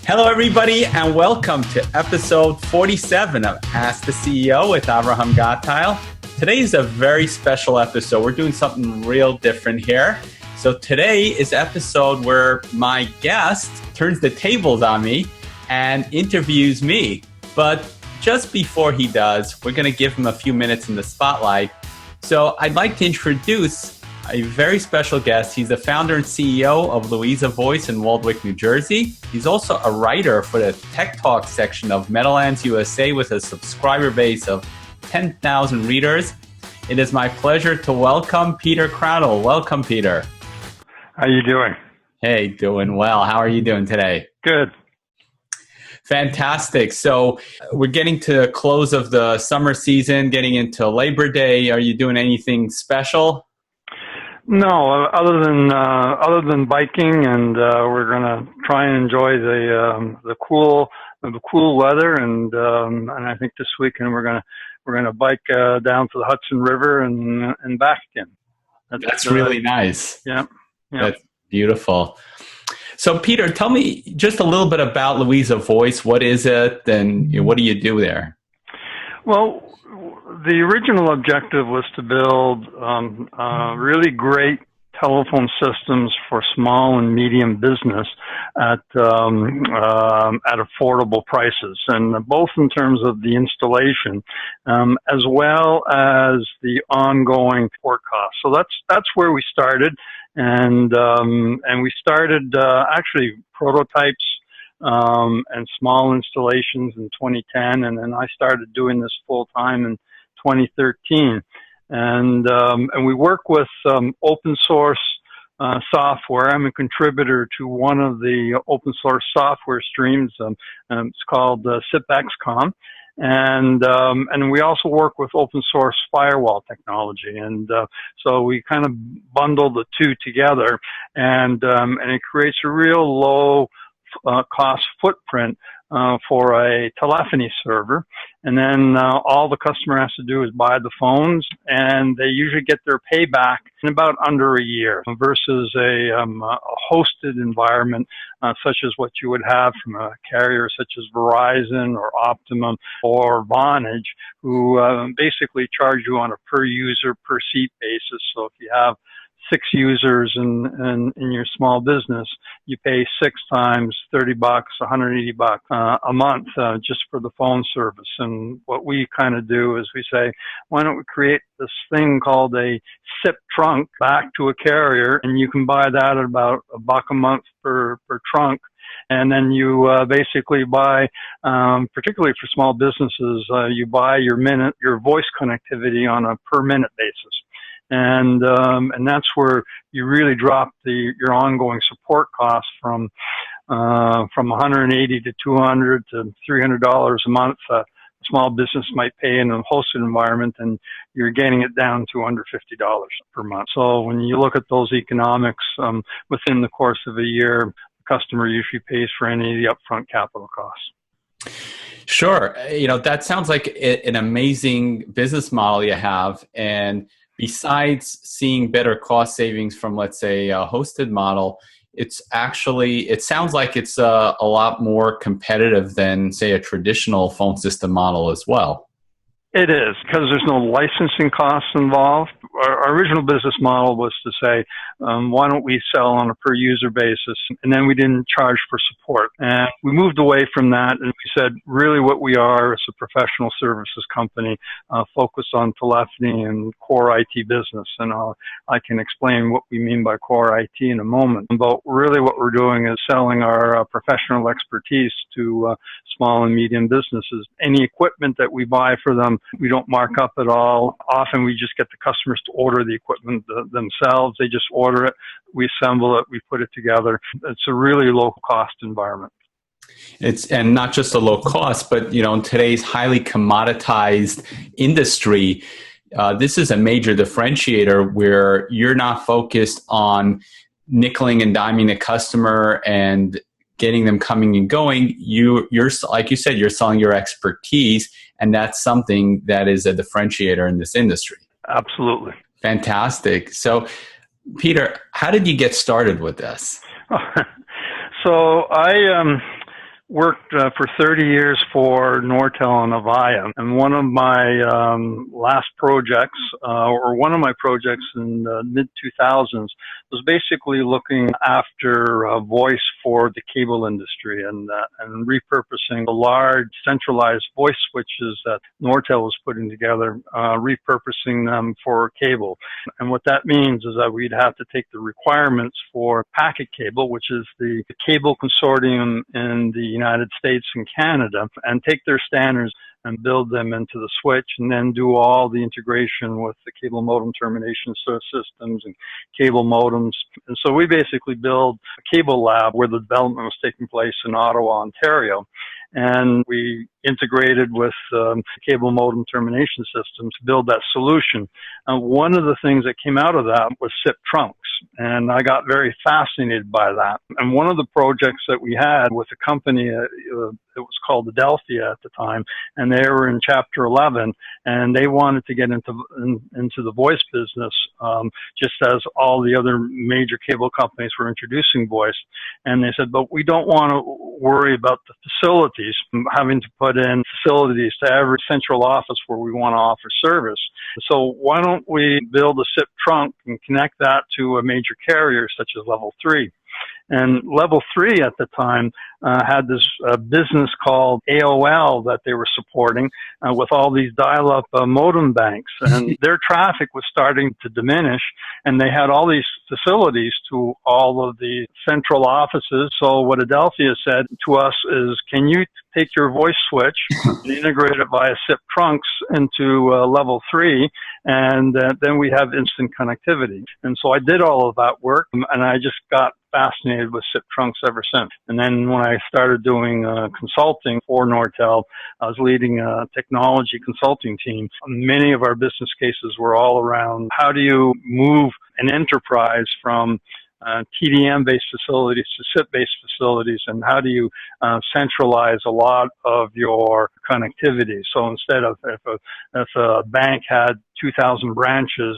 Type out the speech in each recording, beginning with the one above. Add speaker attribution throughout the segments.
Speaker 1: Hello, everybody, and welcome to episode 47 of Ask the CEO with Avrohom. Today is a very special episode. We're doing something real different here. So today is episode where my guest turns the tables on me and interviews me. But just before he does, we're going to give him a few minutes in the spotlight. So I'd like to introduce a very special guest. He's the founder and CEO of Louisa Voice in Waldwick, New Jersey. He's also a writer for the Tech Talk section of Meadowlands USA with a subscriber base of 10,000 readers. It is my pleasure to welcome Peter Krautle. Welcome, Peter.
Speaker 2: How you doing?
Speaker 1: Hey, doing well. How are you doing today?
Speaker 2: Good.
Speaker 1: Fantastic. So we're getting to the close of the summer season, getting into Labor Day. Are you doing anything special?
Speaker 2: No, other than biking, and we're gonna try and enjoy the cool weather, and I think this weekend we're gonna bike down to the Hudson River and back again.
Speaker 1: That's really nice.
Speaker 2: Yeah.
Speaker 1: That's beautiful. So, Peter, tell me just a little bit about Louisa Voice. What is it, and what do you do there?
Speaker 2: Well, the original objective was to build really great telephone systems for small and medium business at affordable prices, and both in terms of the installation as well as the ongoing support costs. So that's where we started, and we started actually prototypes and small installations in 2010, and then I started doing this full time in 2013, and we work with open source software. I'm a contributor to one of the open source software streams. It's called SIPXCOM, and we also work with open source firewall technology, and so we kind of bundle the two together, and it creates a real low cost footprint for a telephony server. And then all the customer has to do is buy the phones, and they usually get their payback in about under a year versus a hosted environment such as what you would have from a carrier such as Verizon or Optimum or Vonage, who basically charge you on a per user, per seat basis. So if you have 6 users in your small business, you pay 6 times $30, $180 a month just for the phone service. And what we kind of do is we say, why don't we create this thing called a SIP trunk back to a carrier, and you can buy that at about $1 a month per trunk. And then you basically buy, particularly for small businesses, you buy your voice connectivity on a per minute basis. And that's where you really drop your ongoing support costs from $180 to $200 to $300 a month. A small business might pay in a hosted environment, and you're getting it down to under $50 per month. So when you look at those economics within the course of a year, the customer usually pays for any of the upfront capital costs.
Speaker 1: Sure. That sounds like an amazing business model you have. And besides seeing better cost savings from, let's say, a hosted model, it sounds like it's a lot more competitive than, say, a traditional phone system model as well.
Speaker 2: It is, because there's no licensing costs involved. Our original business model was to say, why don't we sell on a per user basis? And then we didn't charge for support. And we moved away from that, and we said, really what we are is a professional services company focused on telephony and core IT business. And I can explain what we mean by core IT in a moment. But really what we're doing is selling our professional expertise to small and medium businesses. Any equipment that we buy for them, we don't mark up at all. Often we just get the customers to order the equipment themselves. They just order it, we assemble it, we put it together. It's a really low cost environment.
Speaker 1: And not just a low cost, but in today's highly commoditized industry, this is a major differentiator where you're not focused on nickeling and diming the customer and getting them coming and going. You're like you said, you're selling your expertise, and that's something that is a differentiator in this industry.
Speaker 2: Absolutely.
Speaker 1: Fantastic. So, Peter, how did you get started with this?
Speaker 2: So I worked for 30 years for Nortel and Avaya, and one of my last projects, or one of my projects in the mid-2000s, was basically looking after voice for the cable industry and repurposing the large centralized voice switches that Nortel was putting together, repurposing them for cable. And what that means is that we'd have to take the requirements for packet cable, which is the cable consortium in the United States and Canada, and take their standards and build them into the switch, and then do all the integration with the cable modem termination systems and cable modems. And so we basically build a cable lab where the development was taking place in Ottawa, Ontario. And we integrated with cable modem termination systems to build that solution. One of the things that came out of that was SIP trunks, and I got very fascinated by that. And one of the projects that we had with a company, it was called Adelphia at the time, and they were in Chapter 11, and they wanted to get into the voice business, just as all the other major cable companies were introducing voice. And they said, but we don't want to worry about the facilities, having to put in facilities to every central office where we want to offer service. So why don't we build a SIP trunk and connect that to a major carrier such as Level 3? And Level 3 at the time had this business called AOL that they were supporting with all these dial-up modem banks. And their traffic was starting to diminish, and they had all these facilities to all of the central offices. So what Adelphia said to us is, can you take your voice switch and integrate it via SIP trunks into Level 3, and then we have instant connectivity. And so I did all of that work, and I just got fascinated with SIP trunks ever since. And then when I started doing consulting for Nortel, I was leading a technology consulting team. Many of our business cases were all around how do you move an enterprise from TDM-based facilities to SIP-based facilities, and how do you centralize a lot of your connectivity? So instead of if a bank had 2,000 branches,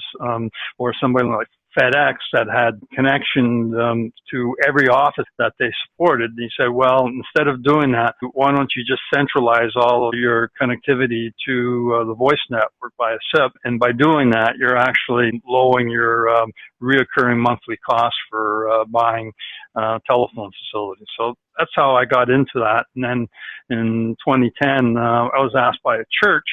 Speaker 2: or somebody like FedEx that had connection to every office that they supported, he said, well, instead of doing that, why don't you just centralize all of your connectivity to the voice network by a SIP? And by doing that, you're actually lowering your reoccurring monthly costs for buying telephone facilities. So that's how I got into that. And then in 2010, I was asked by a church,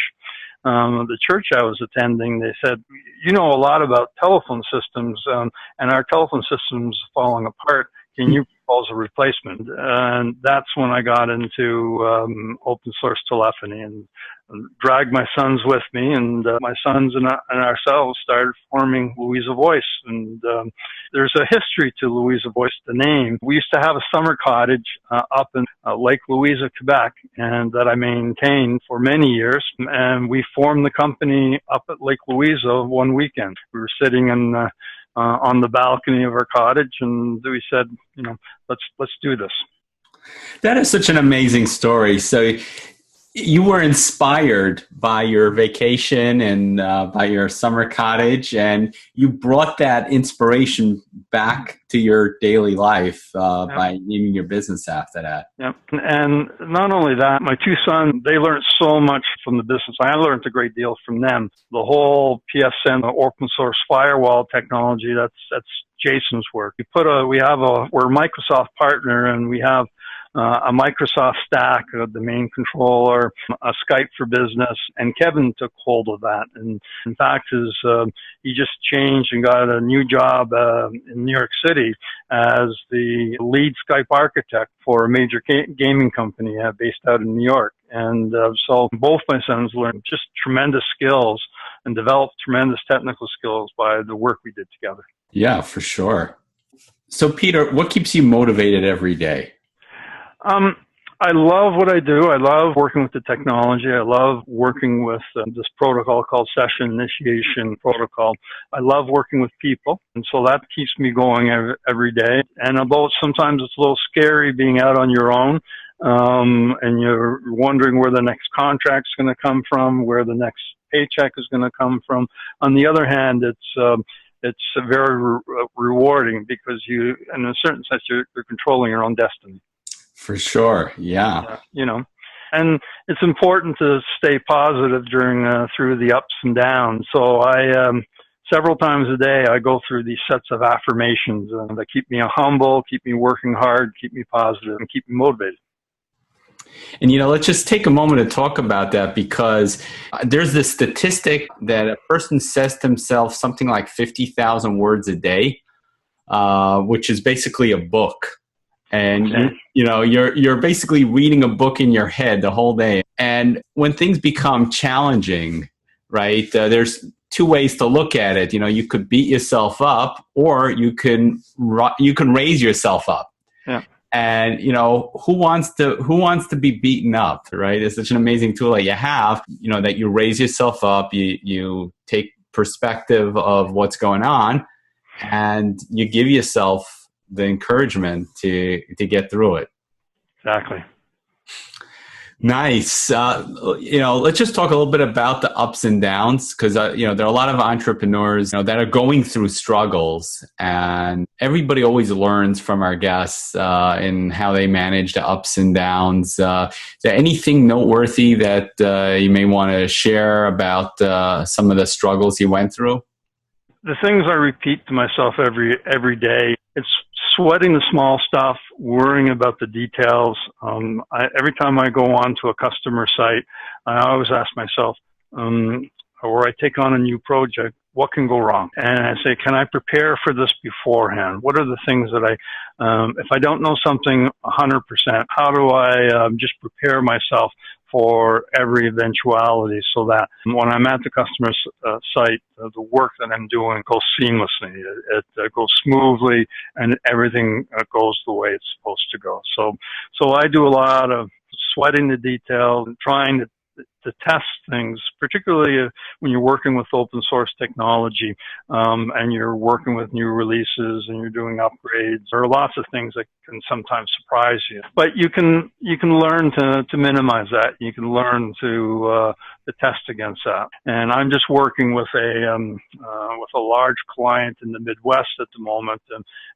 Speaker 2: the church I was attending, they said, you know a lot about telephone systems, and our telephone system's falling apart. Can you propose a replacement? And that's when I got into open source telephony and dragged my sons with me, and my sons and ourselves started forming Louisa Voice. And there's a history to Louisa Voice, the name. We used to have a summer cottage up in Lake Louisa, Quebec, and that I maintained for many years. And we formed the company up at Lake Louisa one weekend. We were sitting in on the balcony of our cottage, and we said, let's do this.
Speaker 1: That is such an amazing story. So you were inspired by your vacation and by your summer cottage, and you brought that inspiration back to your daily life by naming your business after that.
Speaker 2: Yep. And not only that, my two sons, they learned so much from the business. I learned a great deal from them. The whole PSN, the open source firewall technology, that's Jason's work. We're a Microsoft partner, and we have a Microsoft stack, a domain controller, a Skype for business, and Kevin took hold of that. And in fact, he just changed and got a new job in New York City as the lead Skype architect for a major gaming company based out in New York. And so both my sons learned just tremendous skills and developed tremendous technical skills by the work we did together.
Speaker 1: Yeah, for sure. So Peter, what keeps you motivated every day?
Speaker 2: I love what I do. I love working with the technology. I love working with this protocol called Session Initiation Protocol. I love working with people, and so that keeps me going every day. And although sometimes it's a little scary being out on your own, and you're wondering where the next contract's going to come from, where the next paycheck is going to come from, on the other hand, it's very rewarding because in a certain sense, you're controlling your own destiny.
Speaker 1: For sure. Yeah.
Speaker 2: And it's important to stay positive through the ups and downs. So several times a day, I go through these sets of affirmations that keep me humble, keep me working hard, keep me positive, and keep me motivated.
Speaker 1: And, let's just take a moment to talk about that, because there's this statistic that a person says to himself something like 50,000 words a day, which is basically a book. And, you're basically reading a book in your head the whole day. And when things become challenging, right, there's two ways to look at it. You could beat yourself up, or you can raise yourself up.
Speaker 2: Yeah.
Speaker 1: And, who wants to be beaten up, right? It's such an amazing tool that you have, that you raise yourself up, you take perspective of what's going on, and you give yourself the encouragement to get through it.
Speaker 2: Exactly.
Speaker 1: Nice. Let's just talk a little bit about the ups and downs, because there are a lot of entrepreneurs that are going through struggles, and everybody always learns from our guests in how they manage the ups and downs. Is there anything noteworthy that you may want to share about some of the struggles you went through?
Speaker 2: The things I repeat to myself every day, it's sweating the small stuff, worrying about the details. Every time I go on to a customer site, I always ask myself, or I take on a new project, what can go wrong? And I say, can I prepare for this beforehand? What are the things that if I don't know something 100%, how do I just prepare myself for every eventuality, so that when I'm at the customer's site, the work that I'm doing goes seamlessly. It goes smoothly, and everything goes the way it's supposed to go. So I do a lot of sweating the details and trying to test things, particularly when you're working with open source technology, and you're working with new releases and you're doing upgrades. There are lots of things that can sometimes surprise you, but you can learn to minimize that. You can learn to test against that. And I'm just working with a large client in the Midwest at the moment,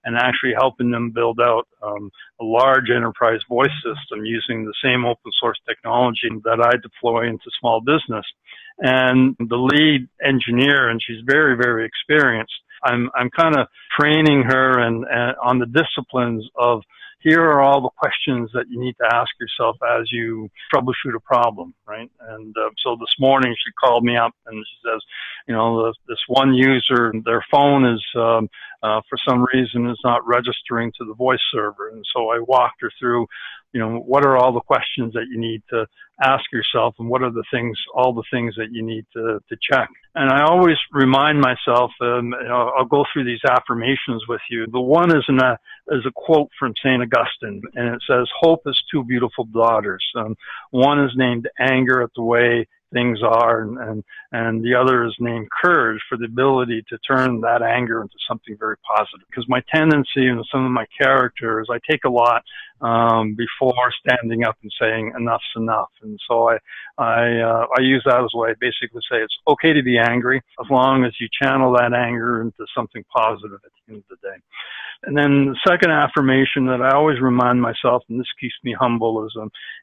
Speaker 2: and actually helping them build out a large enterprise voice system using the same open source technology that I deploy into small business. And the lead engineer, and she's very, very experienced, I'm kind of training her and on the disciplines of, here are all the questions that you need to ask yourself as you troubleshoot a problem, right? And so this morning she called me up and she says, this one user, their phone is, for some reason, is not registering to the voice server. And so I walked her through, what are all the questions that you need to ask yourself, and what are all the things that you need to check. And I always remind myself, I'll go through these affirmations with you. The one is a quote from St. Augustine, and it says, "Hope is two beautiful daughters. One is named anger at the way things are, and the other is named courage for the ability to turn that anger into something very positive." Because my tendency and some of my character is I take a lot before standing up and saying enough's enough. And so I use that as a way, basically say it's okay to be angry as long as you channel that anger into something positive at the end of the day. And then the second affirmation that I always remind myself, and this keeps me humble, is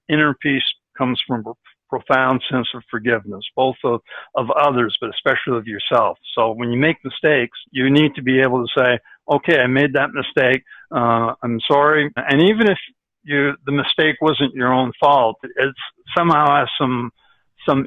Speaker 2: inner peace comes from a profound sense of forgiveness, both of others, but especially of yourself. So when you make mistakes, you need to be able to say, okay, I made that mistake. I'm sorry. And even if the mistake wasn't your own fault, it somehow has some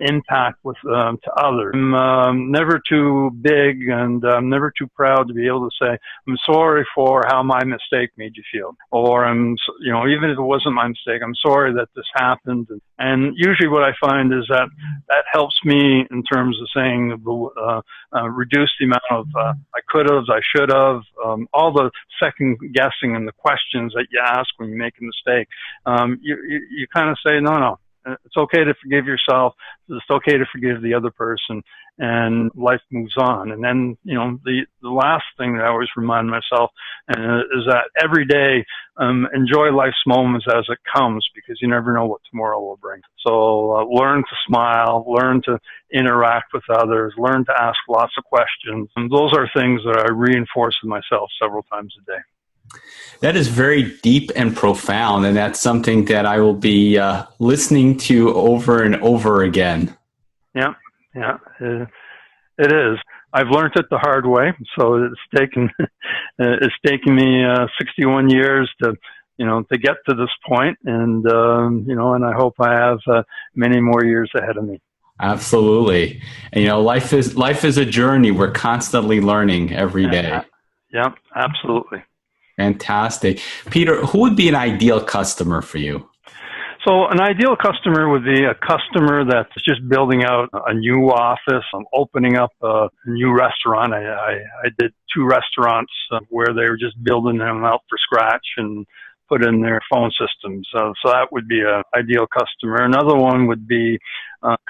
Speaker 2: impact to others. I'm never too big, and I'm never too proud to be able to say, I'm sorry for how my mistake made you feel. Or even if it wasn't my mistake, I'm sorry that this happened. And usually what I find is that helps me in terms of saying, reduce the amount of I could have, I should have, all the second guessing and the questions that you ask when you make a mistake. You kind of say, no. It's okay to forgive yourself. It's okay to forgive the other person, and life moves on. And then, the last thing that I always remind myself is that every day, enjoy life's moments as it comes, because you never know what tomorrow will bring. So learn to smile, learn to interact with others, learn to ask lots of questions. And those are things that I reinforce in myself several times a day.
Speaker 1: That is very deep and profound, and that's something that I will be listening to over and over again.
Speaker 2: Yeah, yeah, it is. I've learned it the hard way, so it's taken me 61 years to get to this point, and and I hope I have many more years ahead of me.
Speaker 1: Absolutely. And, life is a journey. We're constantly learning every day.
Speaker 2: Yeah, absolutely.
Speaker 1: Fantastic. Peter, who would be an ideal customer for you?
Speaker 2: So an ideal customer would be a customer that's just building out a new office, opening up a new restaurant. I did 2 restaurants where they were just building them out for scratch and put in their phone systems. So that would be an ideal customer. Another one would be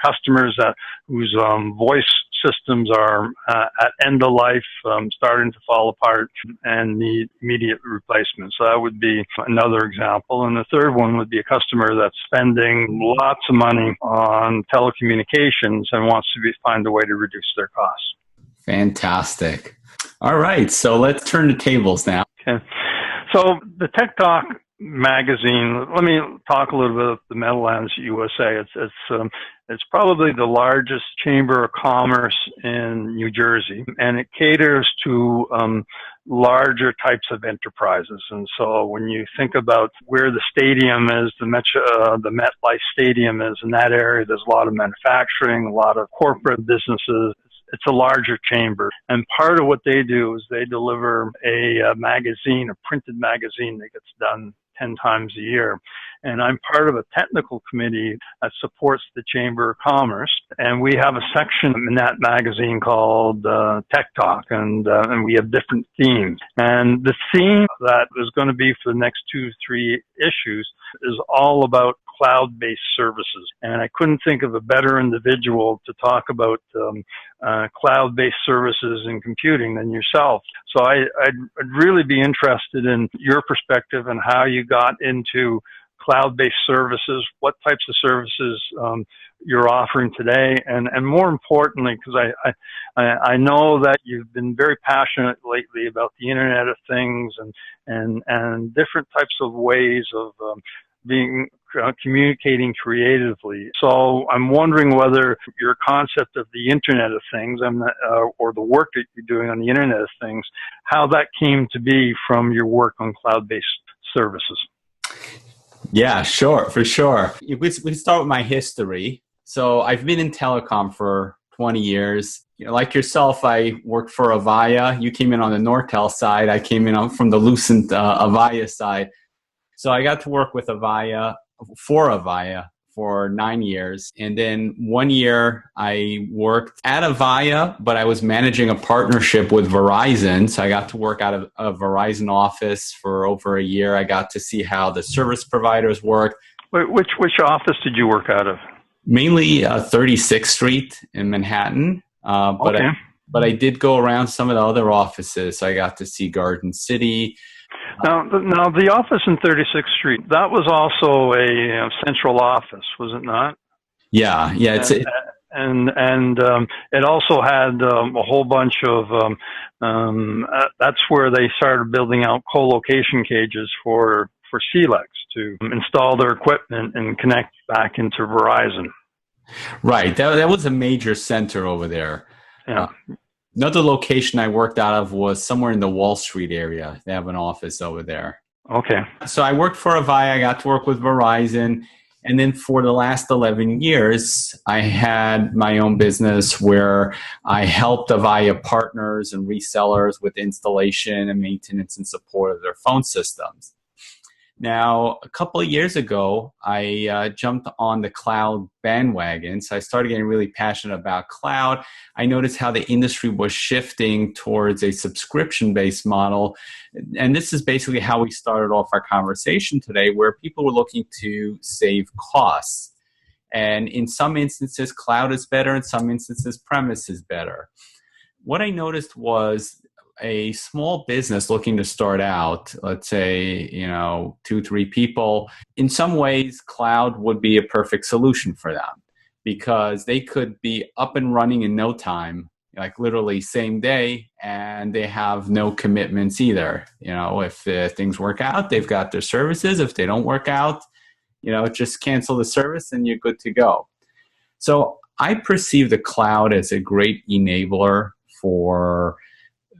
Speaker 2: customers whose voice systems are at end of life, starting to fall apart and need immediate replacement. So that would be another example. And the third one would be a customer that's spending lots of money on telecommunications and wants to find a way to reduce their costs.
Speaker 1: Fantastic. All right. So let's turn the tables now.
Speaker 2: Okay. So the Tech Talk magazine, let me talk a little bit of the Meadowlands USA. It's probably the largest chamber of commerce in New Jersey, and it caters to larger types of enterprises. And so when you think about where the stadium is, the MetLife Stadium is in that area, there's a lot of manufacturing, a lot of corporate businesses. It's a larger chamber. And part of what they do is they deliver a magazine, a printed magazine that gets done 10 times a year. And I'm part of a technical committee that supports the Chamber of Commerce. And we have a section in that magazine called Tech Talk, and we have different themes. And the theme that is going to be for the next 2-3 issues is all about cloud-based services. And I couldn't think of a better individual to talk about cloud-based services in computing than yourself. So I'd really be interested in your perspective and how you got into cloud-based services, what types of services you're offering today, and more importantly, because I know that you've been very passionate lately about the Internet of Things and different types of ways of communicating creatively. So I'm wondering whether your concept of the Internet of Things or the work that you're doing on the Internet of Things, how that came to be from your work on cloud-based services.
Speaker 1: Yeah, sure, for sure. We start with my history. So I've been in telecom for 20 years. Like yourself, I worked for Avaya. You came in on the Nortel side. I came in from the Lucent Avaya side. So I got to work with Avaya for 9 years. And then 1 year I worked at Avaya, but I was managing a partnership with Verizon. So I got to work out of a Verizon office for over a year. I got to see how the service providers work.
Speaker 2: Which office did you work out of?
Speaker 1: Mainly 36th Street in Manhattan.
Speaker 2: Okay.
Speaker 1: But I did go around some of the other offices. So I got to see Garden City.
Speaker 2: Now, the office in 36th Street, that was also a central office, was it not?
Speaker 1: Yeah.
Speaker 2: It also had a whole bunch of, that's where they started building out co-location cages for CLECs to install their equipment and connect back into Verizon.
Speaker 1: Right. That was a major center over there.
Speaker 2: Yeah.
Speaker 1: Another location I worked out of was somewhere in the Wall Street area. They have an office over there.
Speaker 2: Okay.
Speaker 1: So I worked for Avaya. I got to work with Verizon. And then for the last 11 years, I had my own business where I helped Avaya partners and resellers with installation and maintenance and support of their phone systems. Now, a couple of years ago, I jumped on the cloud bandwagon. So I started getting really passionate about cloud. I noticed how the industry was shifting towards a subscription-based model. And this is basically how we started off our conversation today, where people were looking to save costs. And in some instances, cloud is better. In some instances, premise is better. What I noticed was a small business looking to start out, let's say, 2-3 people, in some ways, cloud would be a perfect solution for them because they could be up and running in no time like literally same day, and they have no commitments either. If things work out, they've got their services. If they don't work out, just cancel the service and you're good to go. So I perceive the cloud as a great enabler for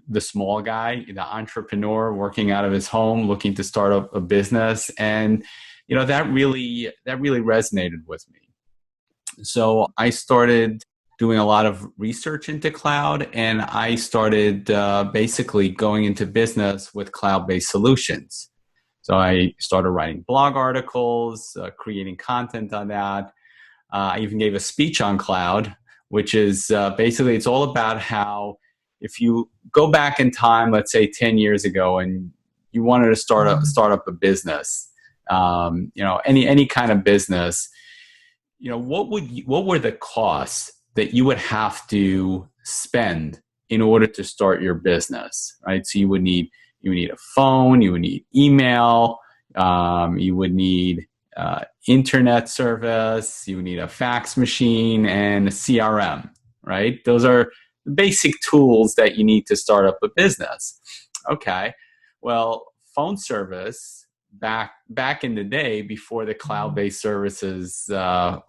Speaker 1: the small guy, the entrepreneur working out of his home, looking to start up a business. And, that really resonated with me. So I started doing a lot of research into cloud, and I started basically going into business with cloud-based solutions. So I started writing blog articles, creating content on that. I even gave a speech on cloud, which is basically, it's all about how if you go back in time, let's say 10 years ago, and you wanted to start up a business, any kind of business, what were the costs that you would have to spend in order to start your business, right? So you would need a phone, you would need email, you would need internet service, you would need a fax machine and a CRM, right? Those are the basic tools that you need to start up a business. Okay, well, phone service back in the day, before the cloud-based services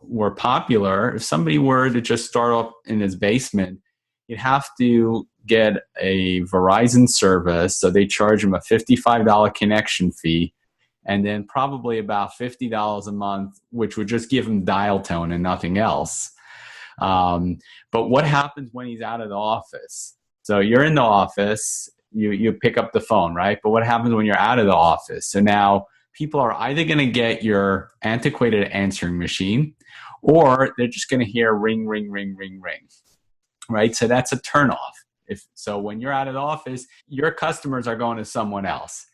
Speaker 1: were popular, if somebody were to just start up in his basement, you'd have to get a Verizon service. So they charge him a $55 connection fee, and then probably about $50 a month, which would just give him dial tone and nothing else. But what happens when he's out of the office? So you're in the office, you pick up the phone, right? But what happens when you're out of the office? So now people are either going to get your antiquated answering machine, or they're just going to hear ring, ring, ring, ring, ring, right? So that's a turnoff. So when you're out of the office, your customers are going to someone else.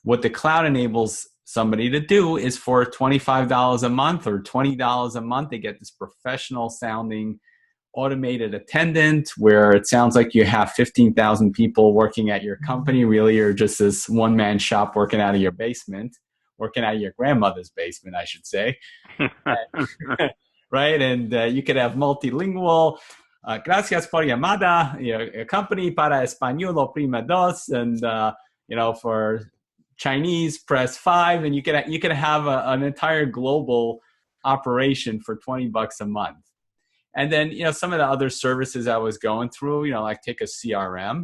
Speaker 1: What the cloud enables somebody to do is for $25 a month or $20 a month, they get this professional sounding automated attendant, where it sounds like you have 15,000 people working at your company. Really, you're just this one-man shop working out of your basement, working out of your grandmother's basement, I should say. Right? And you could have multilingual, gracias por llamada, company para español oprima dos, and, for Chinese, press 5, and you could have an entire global operation for $20 a month. And then, some of the other services I was going through, like take a CRM.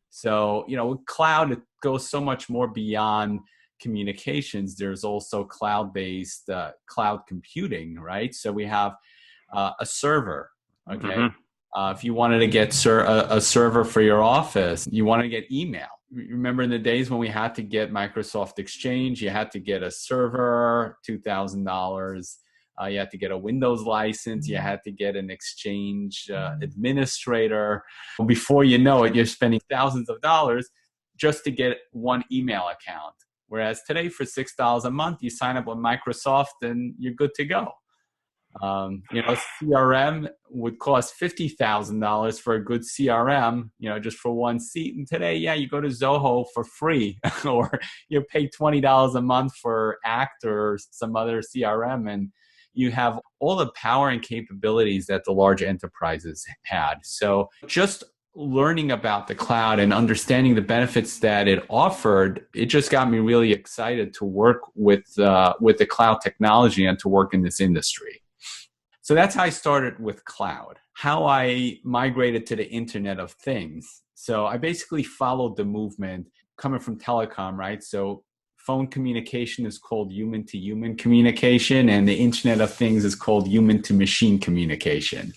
Speaker 1: So, with cloud, it goes so much more beyond communications. There's also cloud-based cloud computing, right? So we have a server, okay? Mm-hmm. If you wanted to get a server for your office, you want to get email. Remember in the days when we had to get Microsoft Exchange, you had to get a server, $2,000. You had to get a Windows license. You had to get an Exchange administrator. Before you know it, you're spending thousands of dollars just to get one email account. Whereas today, for $6 a month, you sign up with Microsoft and you're good to go. CRM would cost $50,000 for a good CRM, just for one seat. And today, you go to Zoho for free, or you pay $20 a month for Act or some other CRM, and you have all the power and capabilities that the large enterprises had. So just learning about the cloud and understanding the benefits that it offered, it just got me really excited to work with the cloud technology and to work in this industry. So that's how I started with cloud. How I migrated to the Internet of Things. So I basically followed the movement coming from telecom, right? So phone communication is called human-to-human communication, and the Internet of Things is called human-to-machine communication.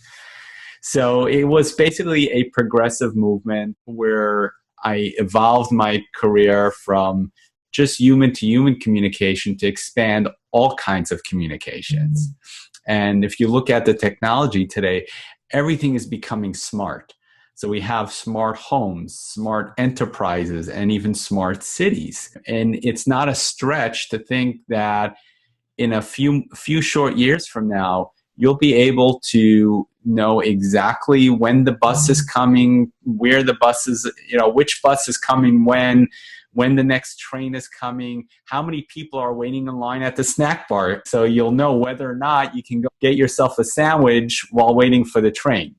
Speaker 1: So it was basically a progressive movement where I evolved my career from just human-to-human communication to expand all kinds of communications. And if you look at the technology today, everything is becoming smart. So we have smart homes, smart enterprises, and even smart cities. And it's not a stretch to think that in a few short years from now, you'll be able to know exactly when the bus is coming, where the bus is, which bus is coming when the next train is coming, how many people are waiting in line at the snack bar. So you'll know whether or not you can go get yourself a sandwich while waiting for the train.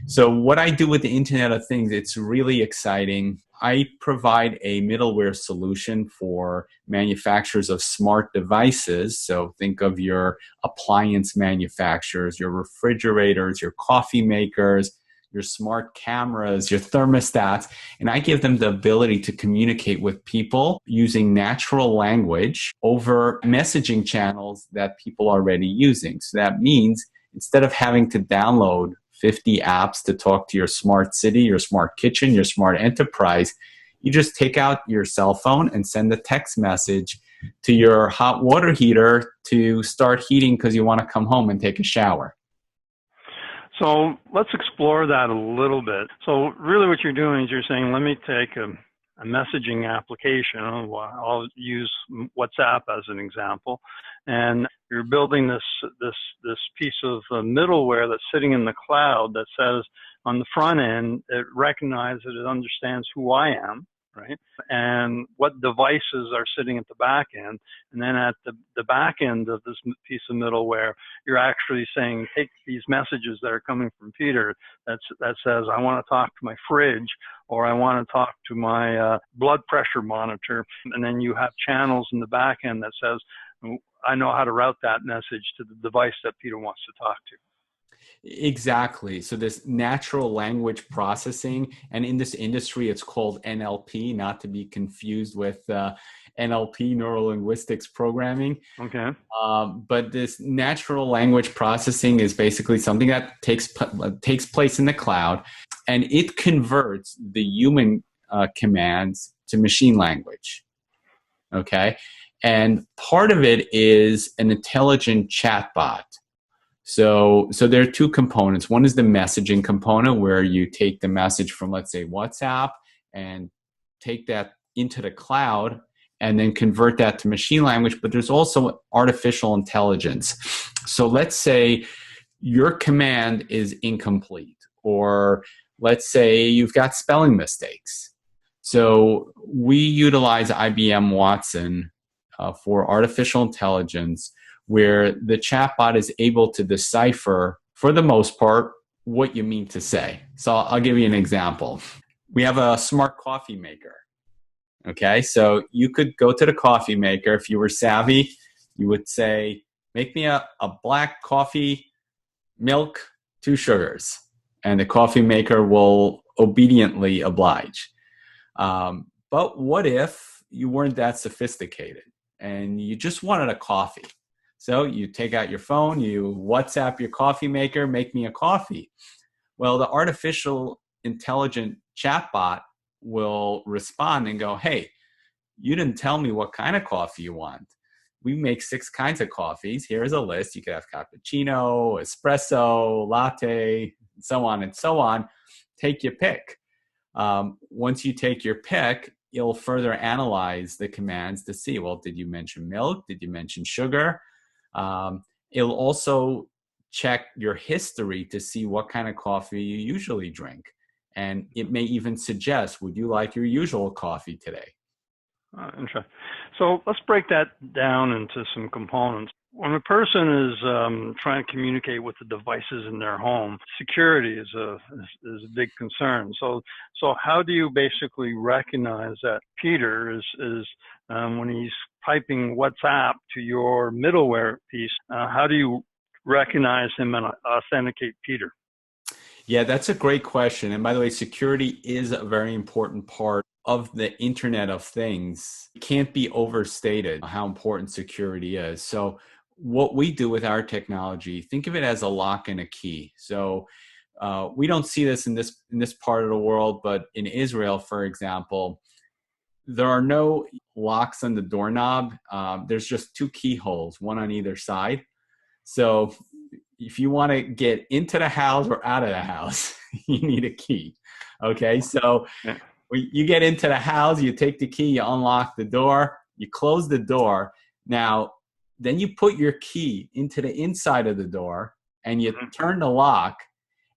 Speaker 1: So what I do with the Internet of Things, it's really exciting. I provide a middleware solution for manufacturers of smart devices. So think of your appliance manufacturers, your refrigerators, your coffee makers, your smart cameras, your thermostats, and I give them the ability to communicate with people using natural language over messaging channels that people are already using. So that means instead of having to download 50 apps to talk to your smart city, your smart kitchen, your smart enterprise, you just take out your cell phone and send a text message to your hot water heater to start heating because you want to come home and take a shower.
Speaker 2: So let's explore that a little bit. So really what you're doing is you're saying, let me take a messaging application. I'll use WhatsApp as an example. And you're building this piece of middleware that's sitting in the cloud that says on the front end, it recognizes, it understands who I am, right? And what devices are sitting at the back end. And then at the back end of this piece of middleware, you're actually saying, take these messages that are coming from Peter that says, I want to talk to my fridge, or I want to talk to my blood pressure monitor. And then you have channels in the back end that says, I know how to route that message to the device that Peter wants to talk to.
Speaker 1: Exactly. So this natural language processing, and in this industry, it's called NLP, not to be confused with NLP, neuro-linguistics programming.
Speaker 2: Okay.
Speaker 1: But this natural language processing is basically something that takes place in the cloud, and it converts the human commands to machine language. Okay. And part of it is an intelligent chatbot. So there are two components. One is the messaging component, where you take the message from, let's say, WhatsApp and take that into the cloud and then convert that to machine language. But there's also artificial intelligence. So let's say your command is incomplete, or let's say you've got spelling mistakes. So we utilize IBM Watson for artificial intelligence, where the chatbot is able to decipher, for the most part, what you mean to say. So I'll give you an example. We have a smart coffee maker. Okay, so you could go to the coffee maker. If you were savvy, you would say, make me a black coffee, milk, 2 sugars. And the coffee maker will obediently oblige. But what if you weren't that sophisticated and you just wanted a coffee? So you take out your phone, you WhatsApp your coffee maker, make me a coffee. Well, the artificial intelligent chatbot will respond and go, hey, you didn't tell me what kind of coffee you want. We make 6 kinds of coffees. Here's a list. You could have cappuccino, espresso, latte, so on and so on. Take your pick. Once you take your pick, you'll further analyze the commands to see, well, did you mention milk? Did you mention sugar? It'll also check your history to see what kind of coffee you usually drink. And it may even suggest, would you like your usual coffee today?
Speaker 2: Interesting. So let's break that down into some components. When a person is trying to communicate with the devices in their home, security is a big concern. So how do you basically recognize that Peter is when he's typing WhatsApp to your middleware piece? How do you recognize him and authenticate Peter?
Speaker 1: Yeah, that's a great question. And by the way, security is a very important part of the Internet of Things. It can't be overstated how important security is. So what we do with our technology, think of it as a lock and a key. So we don't see this in this part of the world, but in Israel, for example, there are no locks on the doorknob. There's just 2 keyholes, one on either side. So if you want to get into the house or out of the house, you need a key. Okay, so when you get into the house, you take the key, you unlock the door, you close the door. Now, then you put your key into the inside of the door and you turn the lock,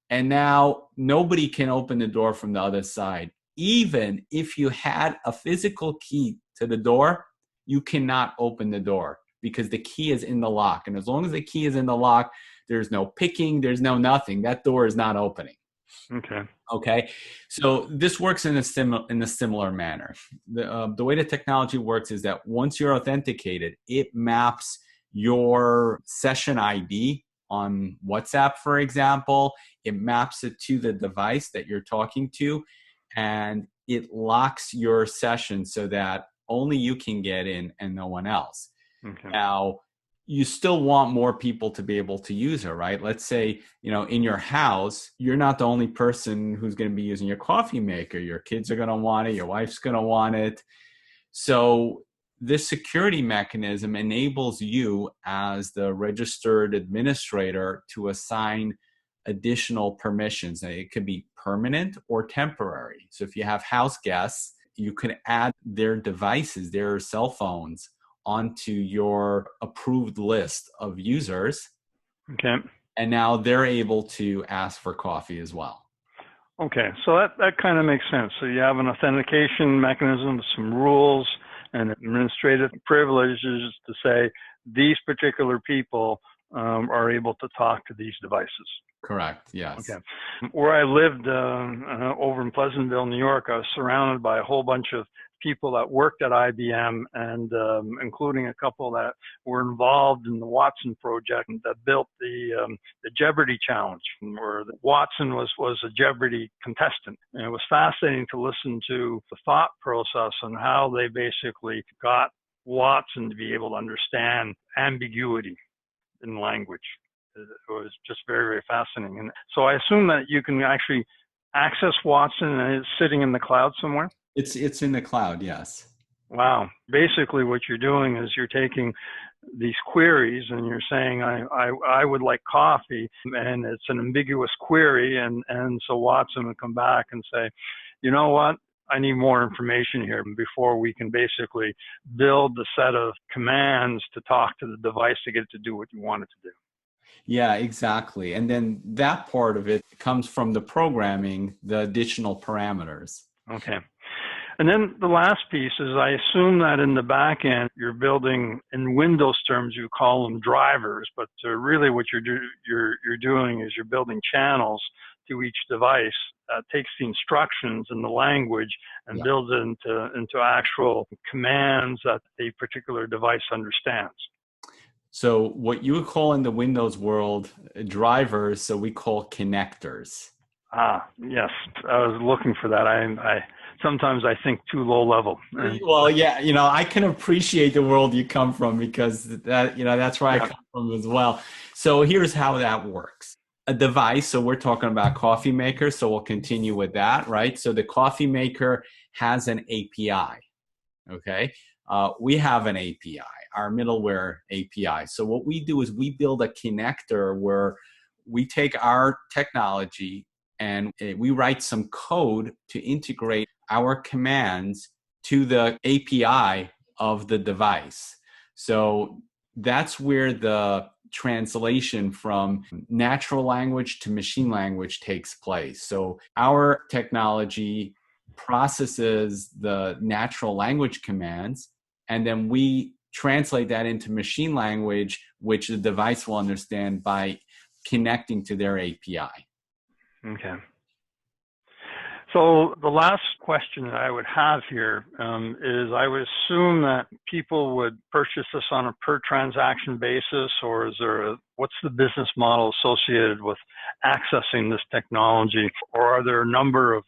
Speaker 1: and now nobody can open the door from the other side. Even if you had a physical key to the door, you cannot open the door because the key is in the lock. And as long as the key is in the lock, there's no picking, there's no nothing. That door is not opening.
Speaker 2: Okay.
Speaker 1: Okay, so this works in a similar manner. The way the technology works is that once you're authenticated, it maps your session ID on WhatsApp, for example. It maps it to the device that you're talking to, and it locks your session so that only you can get in and no one else.
Speaker 2: Okay.
Speaker 1: Now, you still want more people to be able to use it, right? Let's say, in your house, you're not the only person who's going to be using your coffee maker. Your kids are going to want it. Your wife's going to want it. So this security mechanism enables you as the registered administrator to assign additional permissions. Now, it could be permanent or temporary. So if you have house guests, you can add their devices, their cell phones, onto your approved list of users.
Speaker 2: Okay.
Speaker 1: And now they're able to ask for coffee as well.
Speaker 2: Okay. So that kind of makes sense. So you have an authentication mechanism, some rules and administrative privileges to say these particular people are able to talk to these devices.
Speaker 1: Correct. Yes.
Speaker 2: Okay. Where I lived over in Pleasantville, New York, I was surrounded by a whole bunch of people that worked at IBM, and including a couple that were involved in the Watson project that built the Jeopardy challenge, where Watson was a Jeopardy contestant. And it was fascinating to listen to the thought process and how they basically got Watson to be able to understand ambiguity in language. It was just very, very fascinating. And so I assume that you can actually access Watson and it's sitting in the cloud somewhere?
Speaker 1: It's in the cloud, yes.
Speaker 2: Wow. Basically what you're doing is you're taking these queries and you're saying, I would like coffee, and it's an ambiguous query. And so Watson would come back and say, you know what? I need more information here before we can basically build the set of commands to talk to the device to get it to do what you want it to do.
Speaker 1: Yeah, exactly. And then that part of it comes from the programming, the additional parameters.
Speaker 2: Okay. And then the last piece is, I assume that in the back end, you're building, in Windows terms, you call them drivers, but really what you're doing is you're building channels to each device that takes the instructions and the language and builds it into actual commands that a particular device understands.
Speaker 1: So what you would call in the Windows world drivers, so we call connectors.
Speaker 2: Ah, yes. I was looking for that. I sometimes I think too low level.
Speaker 1: Well, yeah, I can appreciate the world you come from, because that's where I come from as well. So here's how that works. A device, so we're talking about coffee maker, so we'll continue with that, right? So the coffee maker has an API, okay? We have an API, our middleware API. So what we do is we build a connector where we take our technology and we write some code to integrate our commands to the API of the device. So that's where the translation from natural language to machine language takes place. So our technology processes the natural language commands, and then we translate that into machine language, which the device will understand by connecting to their API.
Speaker 2: Okay. So the last question that I would have here is, I would assume that people would purchase this on a per transaction basis, or is there what's the business model associated with accessing this technology, or are there a number of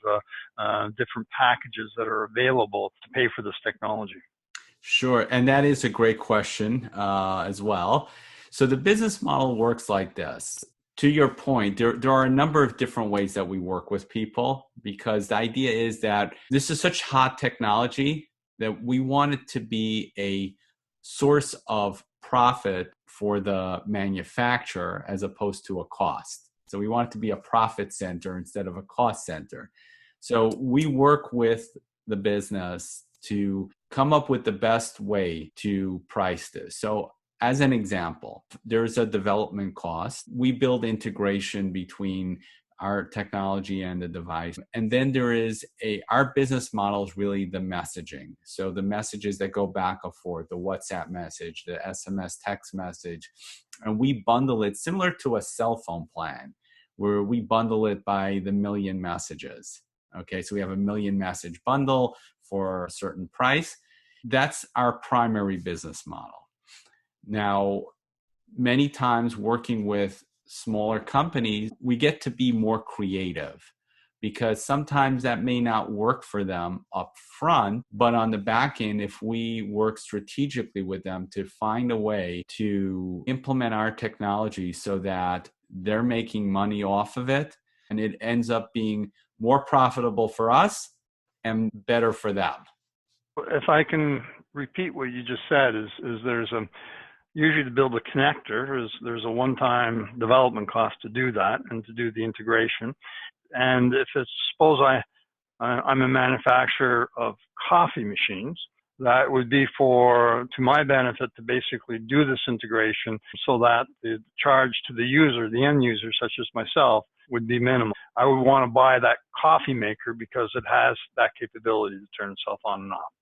Speaker 2: different packages that are available to pay for this technology?
Speaker 1: Sure, and that is a great question as well. So the business model works like this. To your point, there are a number of different ways that we work with people, because the idea is that this is such hot technology that we want it to be a source of profit for the manufacturer as opposed to a cost. So we want it to be a profit center instead of a cost center. So we work with the business to come up with the best way to price this. So as an example, there's a development cost. We build integration between our technology and the device. And then there is our business model is really the messaging. So the messages that go back and forth, the WhatsApp message, the SMS text message, and we bundle it similar to a cell phone plan, where we bundle it by the million messages. Okay, so we have a million message bundle for a certain price. That's our primary business model. Now, many times working with smaller companies, we get to be more creative because sometimes that may not work for them up front, but on the back end, if we work strategically with them to find a way to implement our technology so that they're making money off of it, and it ends up being more profitable for us and better for them.
Speaker 2: If I can repeat what you just said, is there's usually to build a connector, there's a one-time development cost to do that and to do the integration. And if it's, suppose I'm a manufacturer of coffee machines, that would be to my benefit to basically do this integration so that the charge to the user, the end user, such as myself, would be minimal. I would want to buy that coffee maker because it has that capability to turn itself on and off.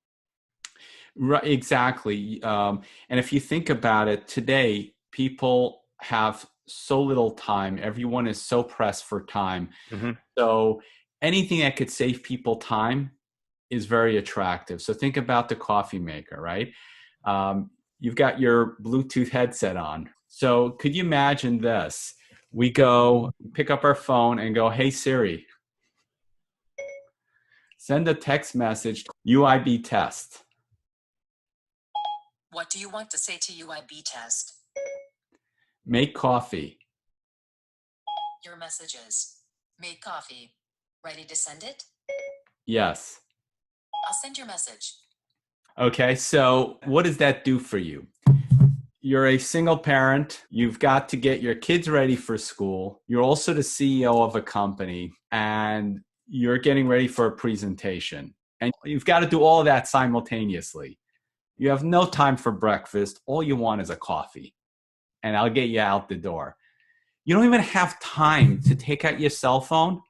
Speaker 1: Right, exactly. And if you think about it, today, people have so little time. Everyone is so pressed for time.
Speaker 2: Mm-hmm.
Speaker 1: So anything that could save people time is very attractive. So think about the coffee maker, right? You've got your Bluetooth headset on. So could you imagine this? We go pick up our phone and go, "Hey Siri, send a text message, UIB test."
Speaker 3: What do you want to say to UIB test?
Speaker 1: Make coffee.
Speaker 3: Your messages. Make coffee. Ready to send it?
Speaker 1: Yes.
Speaker 3: I'll send your message.
Speaker 1: Okay, so what does that do for you? You're a single parent. You've got to get your kids ready for school. You're also the CEO of a company, and you're getting ready for a presentation. And you've got to do all of that simultaneously. You have no time for breakfast. All you want is a coffee, and I'll get you out the door. You don't even have time to take out your cell phone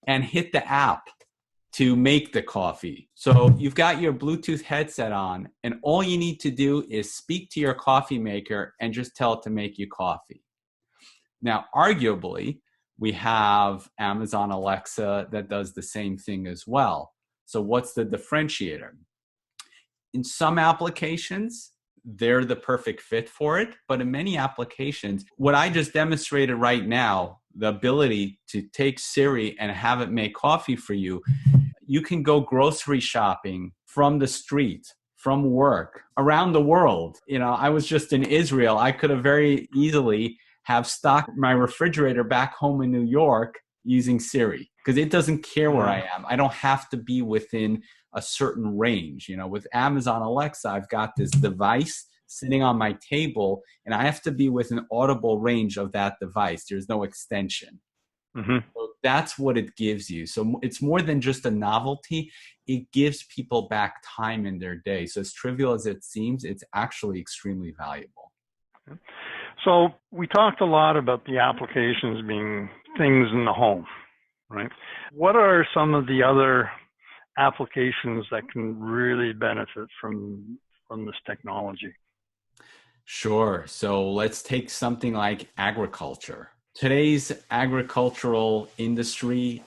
Speaker 1: and hit the app to make the coffee. So you've got your Bluetooth headset on, and all you need to do is speak to your coffee maker and just tell it to make you coffee. Now, arguably, we have Amazon Alexa that does the same thing as well. So what's the differentiator? In some applications, they're the perfect fit for it. But in many applications, what I just demonstrated right now, the ability to take Siri and have it make coffee for you, you can go grocery shopping from the street, from work, around the world. You know, I was just in Israel. I could have very easily have stocked my refrigerator back home in New York using Siri because it doesn't care where I am. I don't have to be within a certain range. You know, with Amazon Alexa, I've got this device sitting on my table, and I have to be within audible range of that device. There's no extension.
Speaker 2: Mm-hmm.
Speaker 1: So that's what it gives you. So it's more than just a novelty. It gives people back time in their day. So as trivial as it seems, it's actually extremely valuable.
Speaker 2: So we talked a lot about the applications being things in the home, right? What are some of the other applications that can really benefit from this technology?
Speaker 1: Sure. So let's take something like agriculture. Today's agricultural industry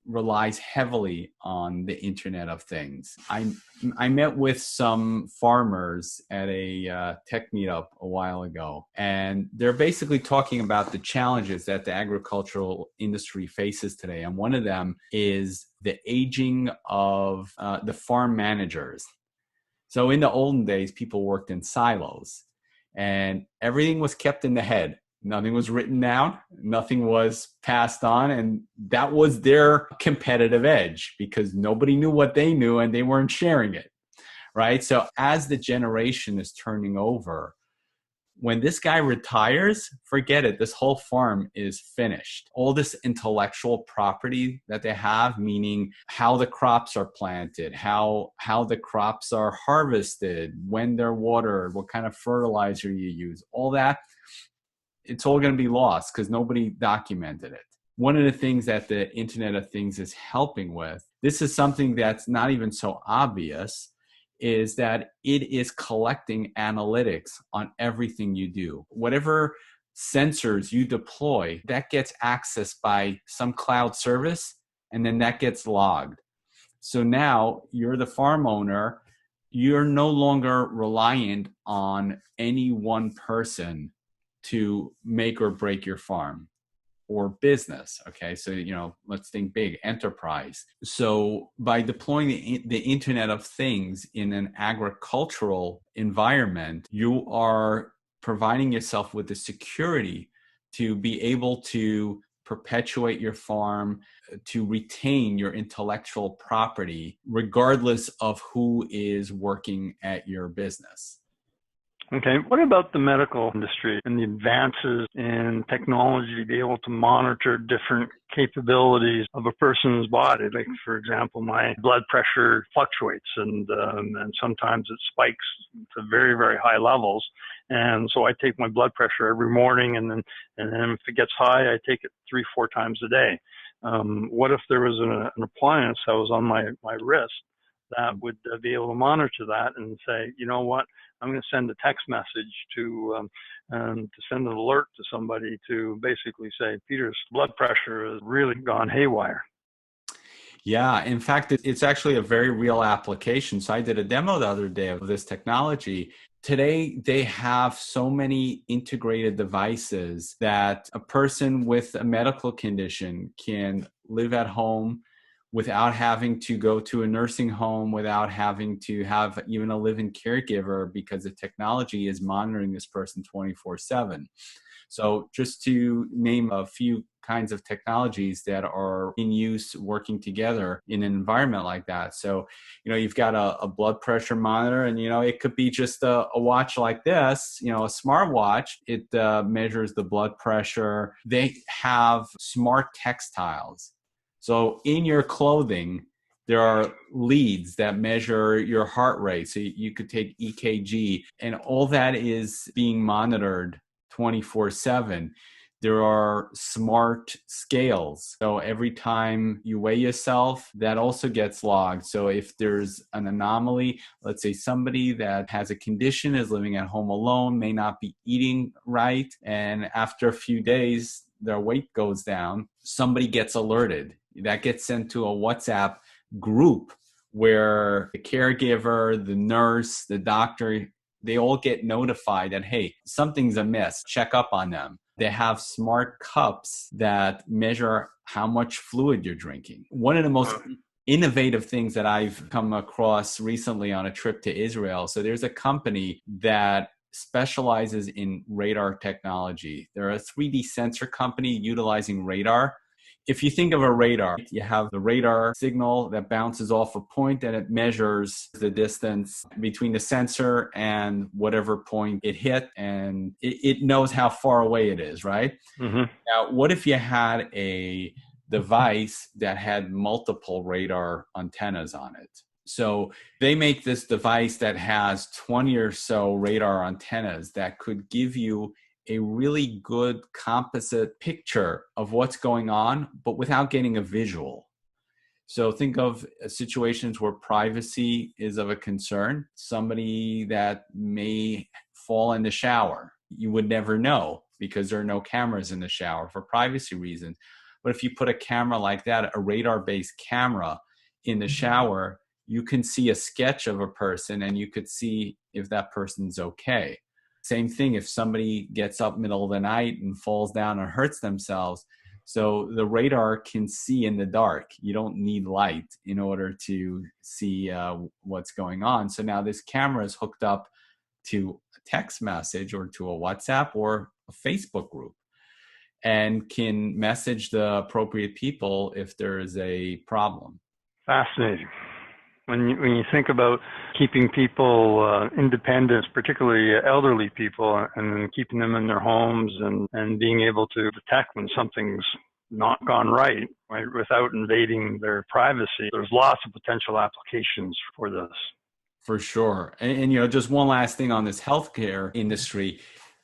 Speaker 1: relies heavily on the Internet of Things. I met with some farmers at a tech meetup a while ago, and they're basically talking about the challenges that the agricultural industry faces today. And one of them is the aging of the farm managers. So in the olden days, people worked in silos, and everything was kept in the head. Nothing was written down, nothing was passed on, and that was their competitive edge because nobody knew what they knew and they weren't sharing it, right? So as the generation is turning over, when this guy retires, forget it, this whole farm is finished. All this intellectual property that they have, meaning how the crops are planted, how the crops are harvested, when they're watered, what kind of fertilizer you use, all that, it's all going to be lost because nobody documented it. One of the things that the Internet of Things is helping with, this is something that's not even so obvious, is that it is collecting analytics on everything you do. Whatever sensors you deploy, that gets accessed by some cloud service, and then that gets logged. So now you're the farm owner. You're no longer reliant on any one person to make or break your farm or business. Okay, so let's think big enterprise. So by deploying the Internet of Things in an agricultural environment, you are providing yourself with the security to be able to perpetuate your farm, to retain your intellectual property, regardless of who is working at your business.
Speaker 2: Okay, what about the medical industry and the advances in technology to be able to monitor different capabilities of a person's body? Like, for example, my blood pressure fluctuates and sometimes it spikes to very, very high levels. And so I take my blood pressure every morning, and then if it gets high, I take it 3-4 times a day. What if there was an appliance that was on my wrist that would be able to monitor that and say, you know what, I'm going to send a text message to send an alert to somebody to basically say, Peter's blood pressure has really gone haywire.
Speaker 1: Yeah, in fact, it's actually a very real application. So I did a demo the other day of this technology. Today, they have so many integrated devices that a person with a medical condition can live at home without having to go to a nursing home, without having to have even a living caregiver, because the technology is monitoring this person 24/7. So just to name a few kinds of technologies that are in use working together in an environment like that. So, you've got a blood pressure monitor, and, it could be just a watch like this, a smart watch. It measures the blood pressure. They have smart textiles. So in your clothing, there are leads that measure your heart rate. So you could take EKG, and all that is being monitored 24/7. There are smart scales. So every time you weigh yourself, that also gets logged. So if there's an anomaly, let's say somebody that has a condition, is living at home alone, may not be eating right, and after a few days, their weight goes down, somebody gets alerted. That gets sent to a WhatsApp group where the caregiver, the nurse, the doctor, they all get notified that, hey, something's amiss, check up on them. They have smart cups that measure how much fluid you're drinking. One of the most innovative things that I've come across recently on a trip to Israel. So there's a company that specializes in radar technology. They're a 3D sensor company utilizing radar. If you think of a radar, you have the radar signal that bounces off a point, and it measures the distance between the sensor and whatever point it hit, and it knows how far away it is, right?
Speaker 2: Mm-hmm.
Speaker 1: Now, what if you had a device that had multiple radar antennas on it? So they make this device that has 20 or so radar antennas that could give you a really good composite picture of what's going on, but without getting a visual. So think of situations where privacy is of a concern. Somebody that may fall in the shower, you would never know because there are no cameras in the shower for privacy reasons. But if you put a camera like that, a radar-based camera in the shower, you can see a sketch of a person and you could see if that person's okay. Same thing if somebody gets up middle of the night and falls down or hurts themselves. So the radar can see in the dark. You don't need light in order to see what's going on. So now this camera is hooked up to a text message or to a WhatsApp or a Facebook group and can message the appropriate people if there is a problem.
Speaker 2: Fascinating. When you think about keeping people independent, particularly elderly people, and keeping them in their homes and being able to detect when something's not gone right, without invading their privacy, there's lots of potential applications for this.
Speaker 1: For sure. And just one last thing on this healthcare industry.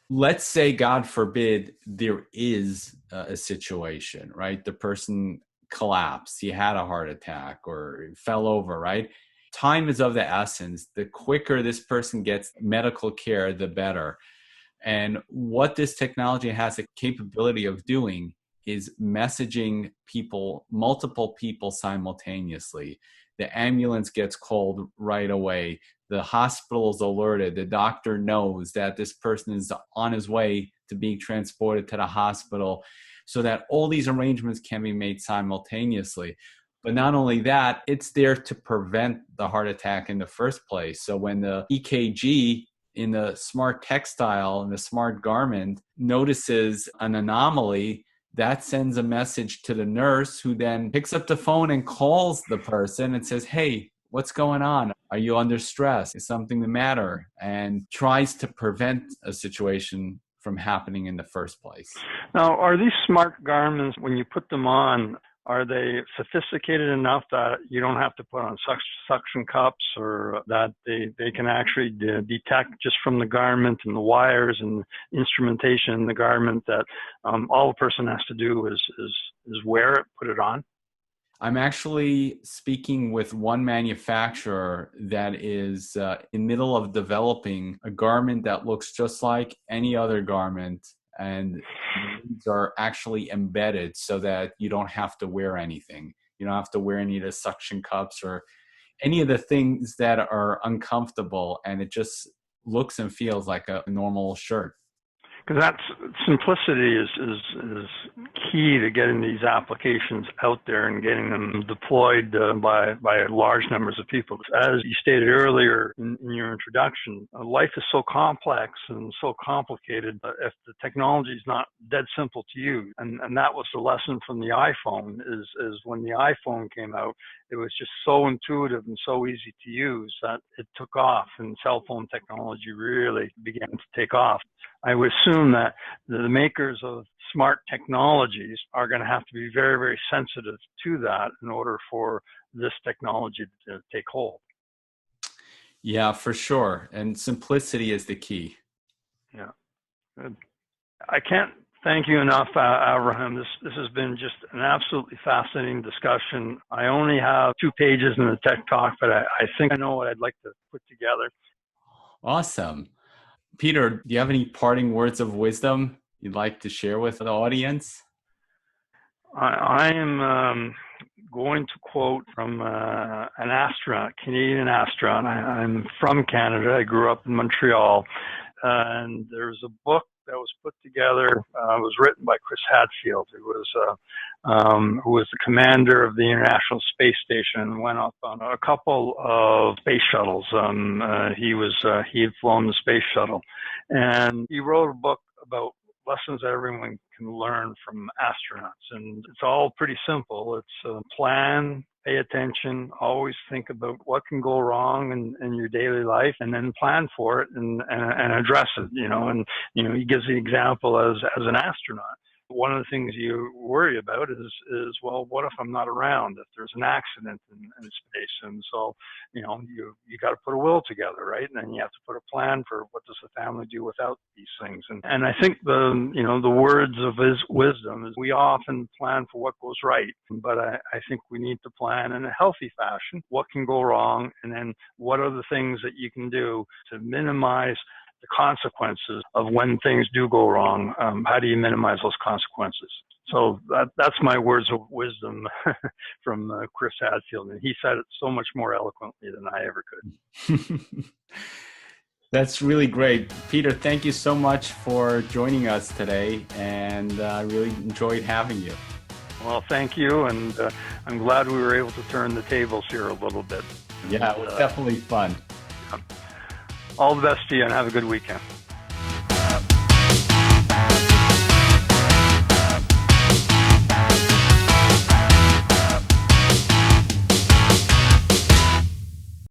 Speaker 1: Let's say, God forbid, there is a situation, right? The person collapsed, he had a heart attack or fell over, right? Time is of the essence. The quicker this person gets medical care, the better. And what this technology has the capability of doing is messaging people, multiple people simultaneously. The ambulance gets called right away. The hospital is alerted. The doctor knows that this person is on his way to being transported to the hospital, so that all these arrangements can be made simultaneously. But not only that, it's there to prevent the heart attack in the first place. So when the EKG in the smart textile and the smart garment notices an anomaly, that sends a message to the nurse, who then picks up the phone and calls the person and says, hey, what's going on? Are you under stress? Is something the matter? And tries to prevent a situation from happening in the first place.
Speaker 2: Now, are these smart garments, when you put them on, are they sophisticated enough that you don't have to put on suction cups, or that they can actually detect just from the garment and the wires and instrumentation in the garment that all a person has to do is wear it, put it on?
Speaker 1: I'm actually speaking with one manufacturer that is in the middle of developing a garment that looks just like any other garment, and these are actually embedded so that you don't have to wear anything. You don't have to wear any of the suction cups or any of the things that are uncomfortable, and it just looks and feels like a normal shirt.
Speaker 2: Because that's simplicity is key to getting these applications out there and getting them deployed by large numbers of people. As you stated earlier in your introduction, life is so complex and so complicated if the technology is not dead simple to use. And that was the lesson from the iPhone, is when the iPhone came out, it was just so intuitive and so easy to use that it took off, and cell phone technology really began to take off. I would assume that the makers of smart technologies are going to have to be very, very sensitive to that in order for this technology to take hold.
Speaker 1: Yeah, for sure. And simplicity is the key.
Speaker 2: Yeah. Good. I can't thank you enough, Avrohom. This has been just an absolutely fascinating discussion. I only have 2 pages in the Tech Talk, but I think I know what I'd like to put together.
Speaker 1: Awesome. Peter, do you have any parting words of wisdom you'd like to share with the audience?
Speaker 2: I am going to quote from an astronaut, Canadian astronaut. I'm from Canada. I grew up in Montreal. And there's a book that was put together, was written by Chris Hadfield, who was the commander of the International Space Station and went up on a couple of space shuttles. He had flown the space shuttle, and he wrote a book about lessons that everyone can learn from astronauts. And it's all pretty simple. It's plan, pay attention, always think about what can go wrong in your daily life, and then plan for it and address it, and, he gives the example as an astronaut. One of the things you worry about is, well, what if I'm not around, if there's an accident in space? And so, you got to put a will together, right? And then you have to put a plan for what does the family do without these things. And I think the words of his wisdom is we often plan for what goes right, but I think we need to plan in a healthy fashion what can go wrong, and then what are the things that you can do to minimize the consequences of when things do go wrong. How do you minimize those consequences? So that's my words of wisdom from Chris Hadfield, and he said it so much more eloquently than I ever could.
Speaker 1: That's really great. Peter, thank you so much for joining us today, and I really enjoyed having you.
Speaker 2: Well, thank you, and I'm glad we were able to turn the tables here a little bit.
Speaker 1: Yeah, it was definitely fun.
Speaker 2: All the best to you, and have a good weekend.